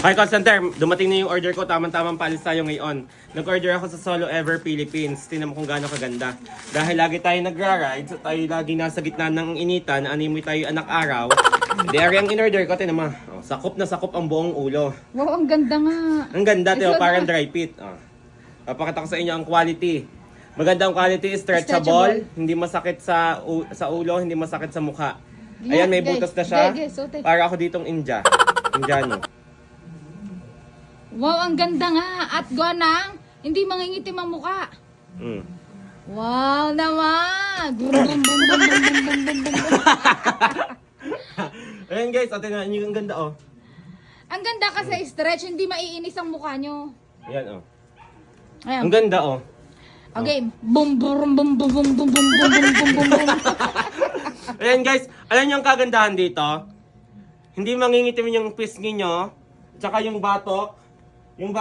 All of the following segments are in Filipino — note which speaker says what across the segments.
Speaker 1: Hi, call center. Dumating na yung order ko. Tamang-tamang paalis tayo ngayon. Nag-order ako sa Solo Ever Philippines. Tingnan mo kung gaano kaganda. Dahil lagi tayo nagra-ride, so tayo lagi nasa gitna ng initan, animoy tayo anak araw. Dahil ang in-order ko, tingnan mo. Oh, sakop na sakop ang buong ulo.
Speaker 2: Wow, ang ganda nga.
Speaker 1: Ang ganda,
Speaker 2: Ito
Speaker 1: Teo. Parang
Speaker 2: na.
Speaker 1: dry fit. Oh. Papakita ko sa inyo ang quality. Magandang quality, stretchable. Hindi masakit sa ulo, hindi masakit sa mukha. Ayan, may
Speaker 2: guys.
Speaker 1: butas na siya.
Speaker 2: Guys, okay.
Speaker 1: Para ako ditong Indiano.
Speaker 2: Wow, ang ganda nga. At ganang, hindi mangingitim ang mukha.
Speaker 1: Mm.
Speaker 2: Wow naman. Bum, bum, bum, bum, bum, bum, bum, bum, bum.
Speaker 1: Ayan guys, ate nga, ang ganda oh.
Speaker 2: Ang ganda kasi stretch, hindi maiinis ang mukha nyo.
Speaker 1: Ayan oh.
Speaker 2: Ayan.
Speaker 1: Ang ganda oh.
Speaker 2: Okay. Bum, bum, bum, bum, bum, bum, bum, bum, bum, bum, bum, bum.
Speaker 1: Ayan guys, alam niyo ang kagandahan dito? Hindi mangingitim yung pisngi nyo, tsaka yung batok. Yung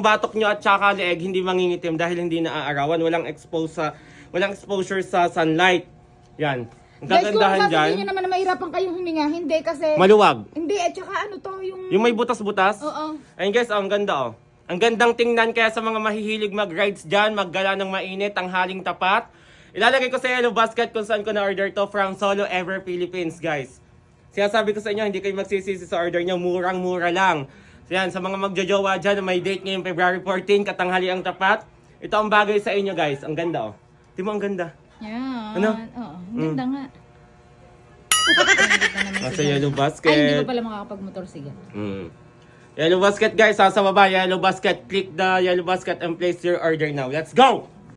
Speaker 1: batok nyo at tsaka leeg hindi mangingitim dahil hindi naaarawan, walang exposure sa sunlight. Yan. Ang
Speaker 2: Guys, kung
Speaker 1: kagandahan
Speaker 2: sasabihin
Speaker 1: diyan,
Speaker 2: nyo naman na mahirapan kayong huminga, hindi kasi...
Speaker 1: maluwag.
Speaker 2: Hindi, at saka ano to, yung...
Speaker 1: Yung may butas-butas.
Speaker 2: Oo.
Speaker 1: Ayun guys, oh, ang ganda oh. Ang gandang tingnan kaya sa mga mahihilig mag-rides dyan, maggala ng mainit, tanghaling tapat. Ilalagay ko sa yellow basket kung saan ko na-order to from Solo Ever Philippines, guys. Sinasabi ko sa inyo, hindi kayo magsisisi sa order nyo, murang-mura lang. So yan, sa mga magjojowa dyan, may date ngayong February 14, katanghali ang tapat. Ito ang bagay sa inyo, guys. Ang ganda, oh. Di mo ang ganda?
Speaker 2: Yan.
Speaker 1: Ano?
Speaker 2: Oo, ang ganda nga.
Speaker 1: Nasa yellow basket.
Speaker 2: Ay, hindi pa pala makakapag-motor, sige.
Speaker 1: Yellow basket, guys. Sa baba, yellow basket. Click the yellow basket and place your order now. Let's go!